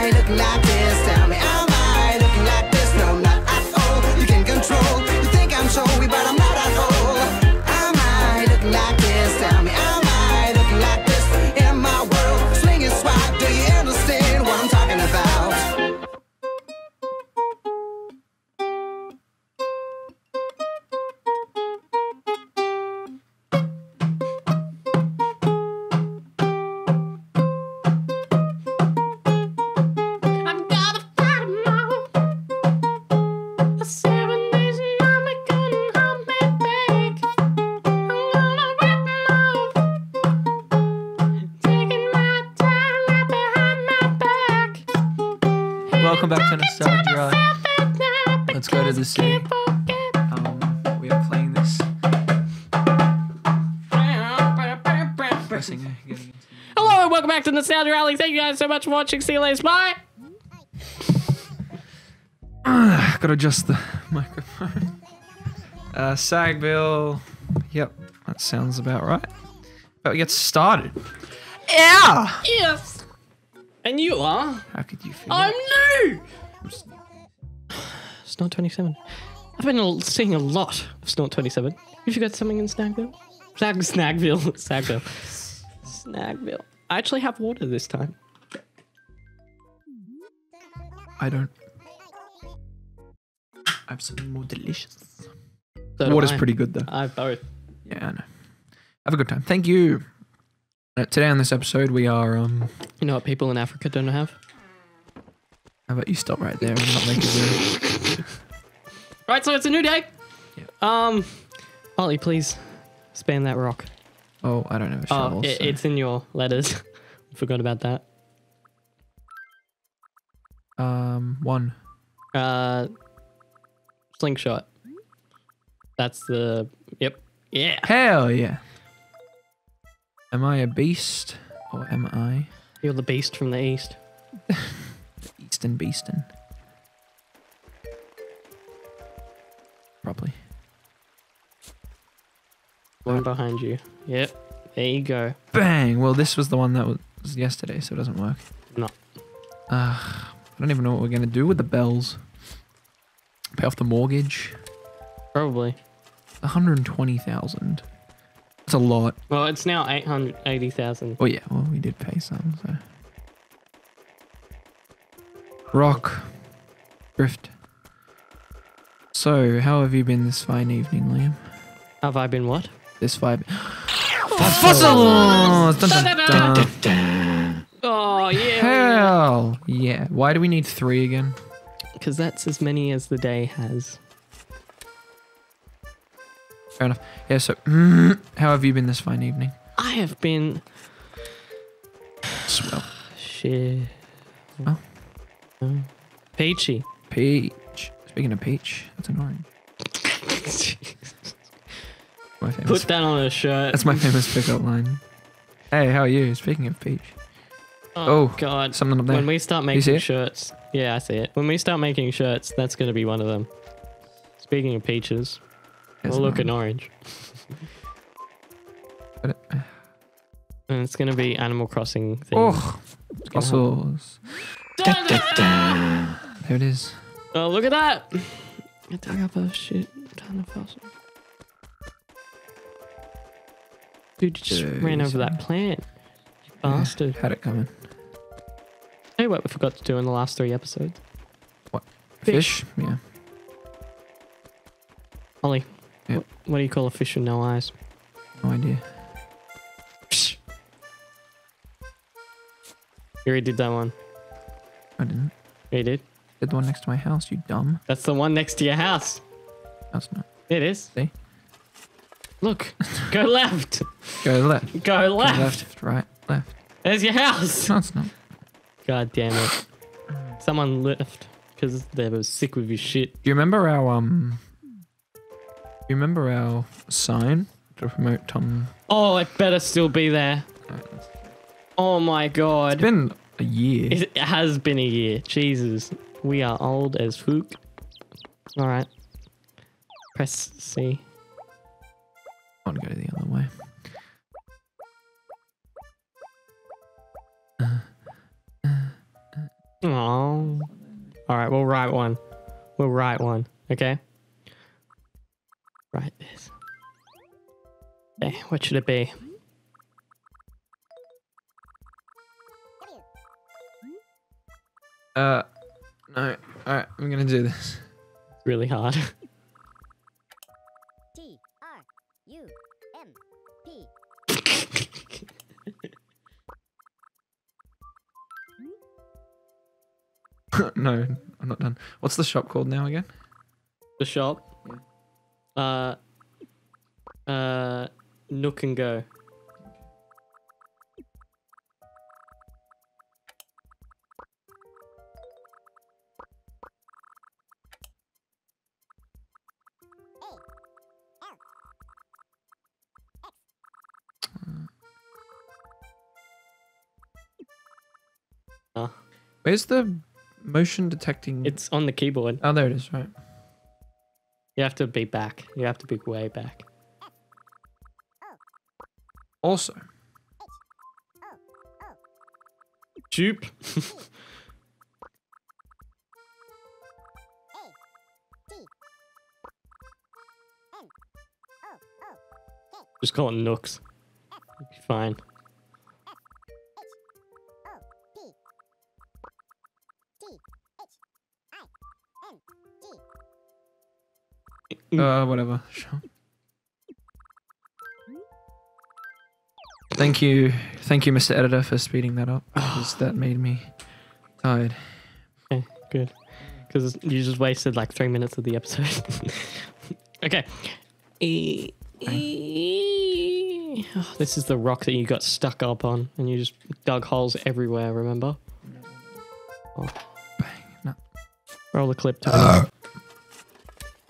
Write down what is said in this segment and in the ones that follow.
I looking like this? Tell me, am I looking like this? No, not at all. You can control. You think I'm showy, but I'm not at all. Am I looking like this? Tell me, am I looking like this? In my world, swinging swag. Do you understand what I'm talking about? Welcome back to Nostalgia. Let's go to the sea. We are playing this. Hello and welcome back to Nostalgia Rally. Thank you guys so much for watching. See you later. Bye. Gotta adjust the microphone. Sagville. Yep, that sounds about right. But we get started. Yeah! Yes. And you are? How could you feel? I'm new. Snort 27. I've been seeing a lot of Snort 27. You forgot something in Snagville? Snagville. Sagville. Snagville. I actually have water this time. I don't. I have something more delicious. So Water's pretty good though. I have both. Yeah, I know. Have a good time. Thank you. Today on this episode we are You know what people in Africa don't have? how about you stop right there and not make it weird? Right, so it's a new day. Yeah. Ollie, please span that rock. Oh, I don't have a shovel. so- It's in your letters. Forgot about that. One. Slingshot. That's the... Yep. Yeah. Hell yeah. Am I a beast or am I You're the beast from the east. Easton Beaston? Probably. One behind you. Yep. There you go. Bang! Well, this was the one that was yesterday, so it doesn't work. No. I don't even know what we're gonna do with the bells. Pay off the mortgage. Probably. 120,000. That's a lot. Well, it's now 880,000. Oh yeah, well we did pay some. So. Rock. Drift. So, how have you been this fine evening, Liam? Have I been what? This vibe. Fossils! Dun, dun, dun. Oh, yeah. Hell yeah. Why do we need 3 again? Because that's as many as the day has. Fair enough. Yeah, so, how have you been this fine evening? I have been... Swell. Shit. Oh. Peachy. Peach. Speaking of peach, that's an orange. My famous, Put that on a shirt. that's my famous pickup line. Hey, how are you? Speaking of peach. Oh, God. something up there. When we start see making it? shirts. Yeah, I see it. When we start making shirts, that's going to be one of them. Speaking of peaches, There's we're an looking orange. orange. But And it's going to be Animal Crossing thing. oh, fossils. There it is. Oh, look at that. I dug up a shit ton of fossils. Dude, you just ran over that plant. You bastard. Had it coming. Tell you what we forgot to do in the last 3 episodes. Fish? Yeah. Ollie, Yep. what do you call a fish with no eyes? No idea. Psh. You already did that one. I didn't. You did? Did the one next to my house, you dumb. That's the one next to your house. That's not. It is. See? Look, go left. Go left. Go Go left. left, right, left. There's your house. No, it's not. God damn it. Someone left because they were sick with your shit. Do you remember our you remember our sign to promote Tom? Oh, it better still be there. Oh my god. It's been a year. It has been a year. Jesus. We are old as fuck. Alright. Press C. I want to go the other way. Oh. All right, we'll write one. We'll write one. Okay. Write this. Okay, what should it be? No. Alright, I'm gonna do this. It's really hard. TRUMP. No, I'm not done. What's the shop called now again? The shop. Nook and Go. Where's the motion detecting? It's on the keyboard. Oh, there it is, right. You have to be back. You have to be way back. Also, Jupe. Just call it Nooks. It'll be fine. whatever. Sure. Thank you, Mr. Editor, for speeding that up because that made me tired. Okay, good. Because you just wasted like 3 minutes of the episode. Okay. Oh, this is the rock that you got stuck up on, and you just dug holes everywhere. Remember? Oh. Bang. No. Roll the clip, Tony.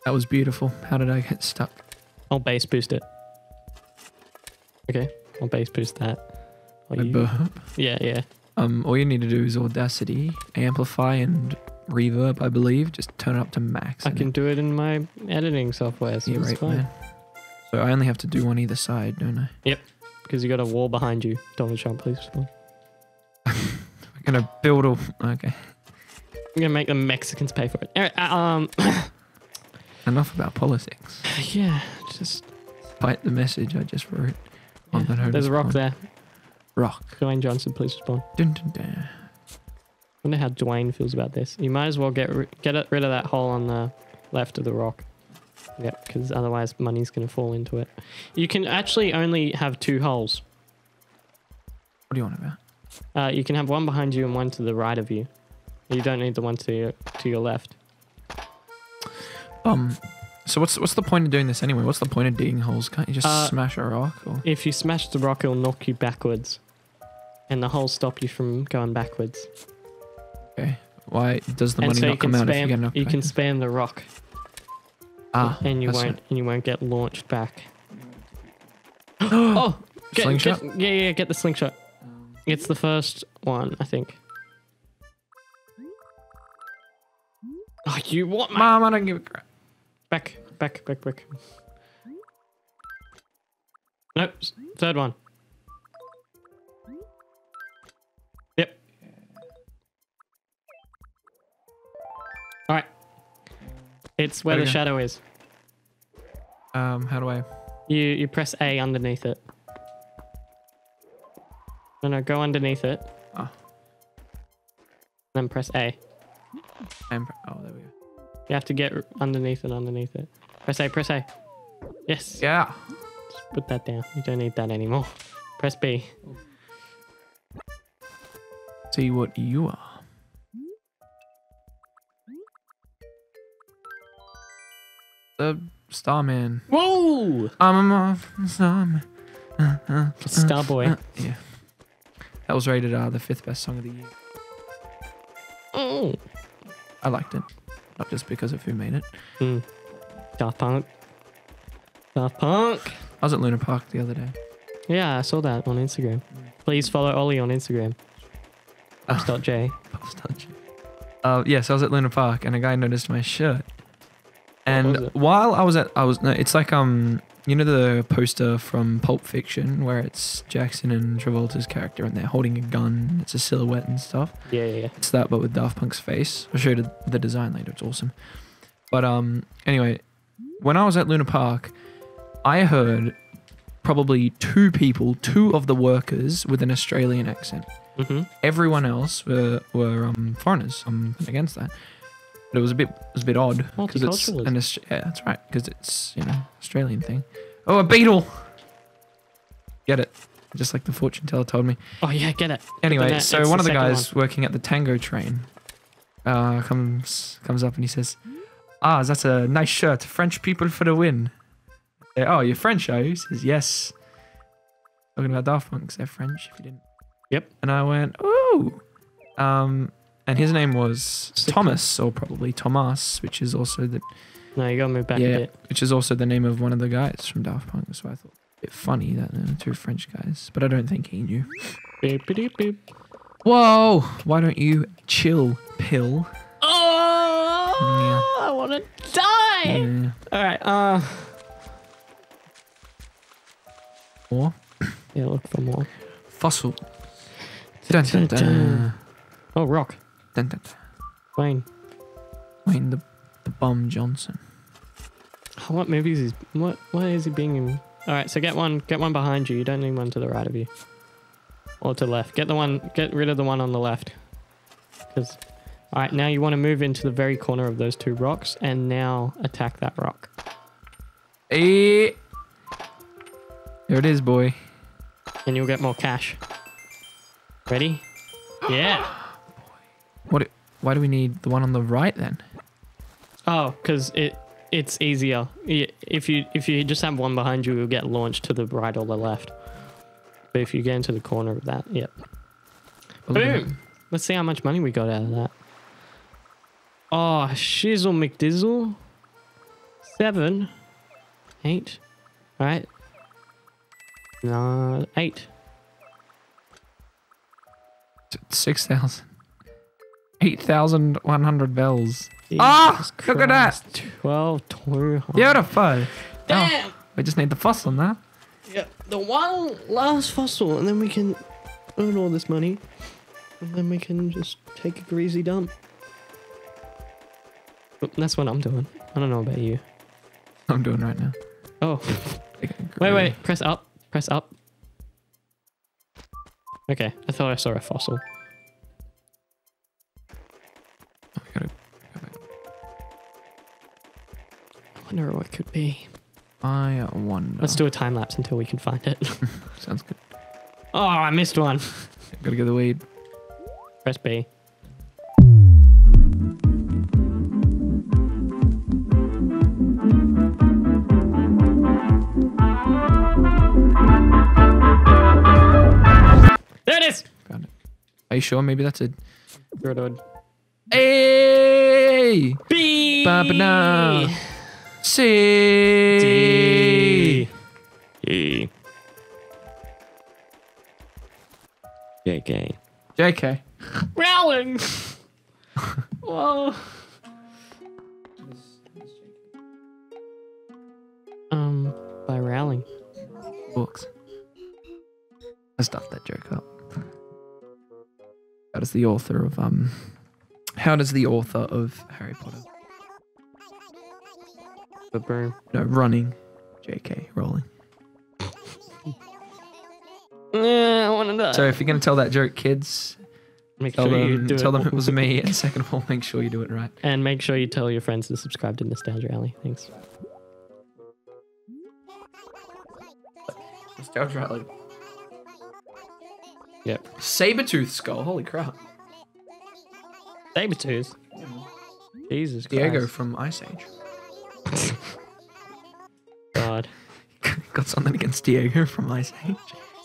That was beautiful. How did I get stuck? I'll bass boost it. Okay, I'll bass boost that. Or I you- burp. Yeah. All you need to do is Audacity, Amplify, and Reverb, I believe. Just turn it up to max. I and can do it in my editing software, so You're it's right, fine. man. So I only have to do one either side, don't I? Yep, because you got a wall behind you. Donald Trump, please respond. I'm gonna build a. Okay. I'm gonna make the Mexicans pay for it. All right, Enough about politics. yeah, just Fight the message I just wrote on the notice there's a rock board. there. Rock. Dwayne Johnson, please respond. Dun, dun, dun. Wonder how Dwayne feels about this. You might as well get rid of that hole on the left of the rock. Yep, because otherwise money's gonna fall into it. You can actually only have 2 holes. What do you want about? You can have one behind you and one to the right of you. You don't need the one to your left. So what's the point of doing this anyway? What's the point of digging holes? Can't you just smash a rock? Or? If you smash the rock, it'll knock you backwards, and the holes stop you from going backwards. Okay. Why does the And money so not come out if you get knocked you can back? spam the rock, and you that's won't get launched back. it. Oh, Slingshot? Get the slingshot. It's the first one, I think. Oh, you what, mate? Mom, I don't give a crap. Back. Nope, third one. Yep. All right. It's where There the we go. shadow is. How do I? You press A underneath it. No, go underneath it. Oh. Then press A. Oh, there we go. You have to get underneath it. Press A. Yes. Yeah. Just put that down. You don't need that anymore. Press B. See what you are. The Starman. Whoa! I'm a Starman. Starboy. Yeah. That was rated the 5th best song of the year. Oh. I liked it. Not just because of who made it. Daft Punk. I was at Luna Park the other day. Yeah, I saw that on Instagram. Please follow Ollie on Instagram. Pops.j. Yes, I was at Luna Park and a guy noticed my shirt. What was And it? while I was no, it's like you know the poster from Pulp Fiction where it's Jackson and Travolta's character and they're holding a gun. It's a silhouette and stuff. Yeah, yeah, yeah. It's that, but with Daft Punk's face. I'll show you the design later. It's awesome. But anyway, when I was at Luna Park, I heard probably two of the workers with an Australian accent. Mm-hmm. Everyone else were foreigners. I'm against that. But it was a bit odd because it's yeah, that's right, because it's Australian thing. Oh, a beetle! Get it? Just like the fortune teller told me. Oh yeah, get it. Anyway, so one of the guys working at the Tango train comes up and he says, "Ah, that's a nice shirt. French people for the win." Oh, you're French, are you? He says, "Yes." Talking about Daft Punk, 'cause they're French. If you didn't. Yep. And I went, "Ooh." And his name was Thomas, or probably Thomas, which is also the No, you gotta move back a bit. which is also the name of one of the guys from Daft Punk. So I thought a bit funny that there were two French guys, but I don't think he knew. Beep, beep, beep. Whoa! Why don't you chill, pill? Oh, I want to die. Yeah. All right. More Yeah, look for more. fossil. Dun, dun, dun. Oh, rock. Dun, dun, dun. Wayne. Wayne the Bum Johnson. What movies is what is he being in? All right, so get one behind you. You don't need one to the right of you. Or to the left. Get rid of the one on the left. Because all right, now you want to move into the very corner of those two rocks and now attack that rock. Hey. There it is, boy. And you'll get more cash. Ready? Yeah. Why do we need the one on the right then? Oh, because it's easier. If you just have one behind you, you'll get launched to the right or the left. But if you get into the corner of that, yep. Boom! Let's see how much money we got out of that. Oh, shizzle McDizzle. 7. 8. Right. No, 8. 6,000. 8,100 bells. Ah! Look at that! 12,200. Beautiful! Damn! Oh, we just need the fossil now. Yeah, the one last fossil, and then we can earn all this money, and then we can just take a greasy dump. But that's what I'm doing. I don't know about you. I'm doing right now. Oh, wait, press up, press up. Okay, I thought I saw a fossil. I gotta go back. I wonder what it could be. I wonder. Let's do a time lapse until we can find it. Sounds good. Oh, I missed one. Gotta get the weed. Press B. There it is. Found it. Are you sure? Maybe that's a. Good. Hey! B. Ba-ba-na. C. D. E. JK. JK. Rowling. Whoa. By Rowling. Books. I stuffed that joke up. How does the author of Harry Potter? The broom. No, running. JK. Rolling. I want to die. So if you're gonna tell that joke, kids, Make tell sure you them do it was me, and second of all, make sure you do it right. And make sure you tell your friends to subscribe to Nostalgia Alley. Thanks. Nostalgia Alley. Yep. Sabertooth skull. Holy crap. Sabretooth. Jesus Diego Christ. from Ice Age. God. Got something against Diego from Ice Age.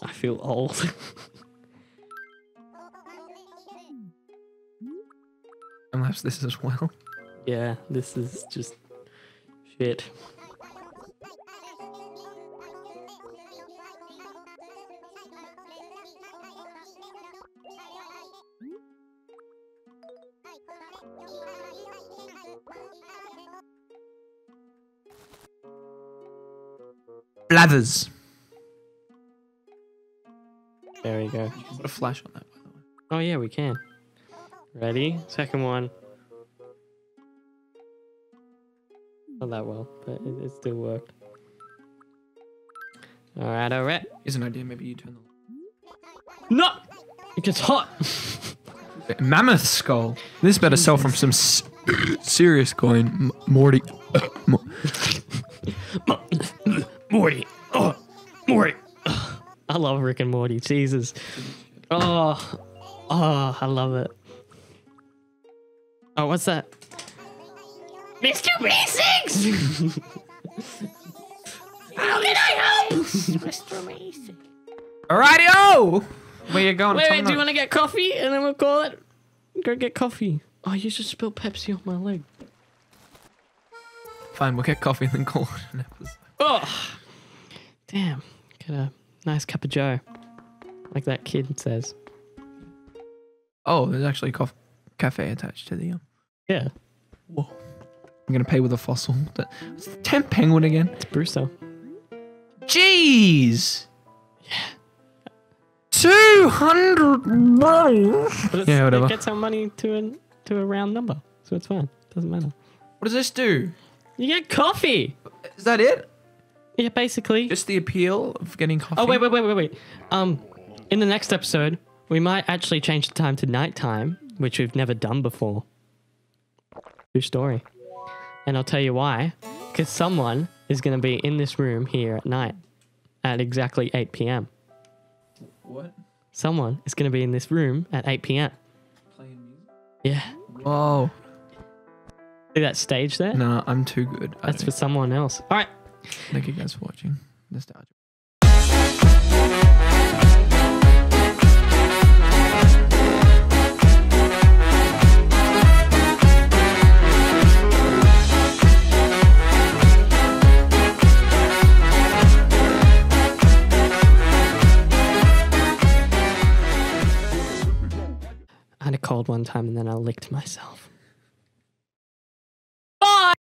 I feel old. Unless this as well. Yeah, this is just shit. Blathers. There we go. Put a flash on that, by the way. Oh yeah, we can. Ready? Second one. Not that well, but it still worked. Alright, alright. Here's an idea. Maybe you turn the No! It gets hot! mammoth skull. This better sell from some serious coin. Morty. Morty. Oh, Morty. I love Rick and Morty. Jesus. Oh, I love it. Oh, what's that? Mr. Basics! How can I help? Mr. Basics. Alrighty-o! Where you going? Wait, do you want to get coffee? And then we'll call it. Go get coffee. Oh, you just spilled Pepsi on my leg. Fine, we'll get coffee and then call it an episode. Oh, damn. Get a nice cup of joe. Like that kid says. Oh, there's actually a cafe attached to the... Yeah. Whoa. I'm going to pay with a fossil. It's the 10th penguin again. It's Brewster. Jeez! Yeah. 200 But yeah, whatever. It gets our money to a round number. So it's fine. Doesn't matter. What does this do? You get coffee. Is that it? Yeah, basically. Just the appeal of getting coffee? Oh, wait. In the next episode, we might actually change the time to nighttime, which we've never done before. True story. And I'll tell you why. Because someone is going to be in this room here at night at exactly 8 p.m. What? Someone is going to be in this room at 8 p.m. Playing music? Yeah. Whoa. See that stage there? No, I'm too good. That's for someone else. All right. Thank you guys for watching. Nostalgia. I had a cold one time and then I licked myself.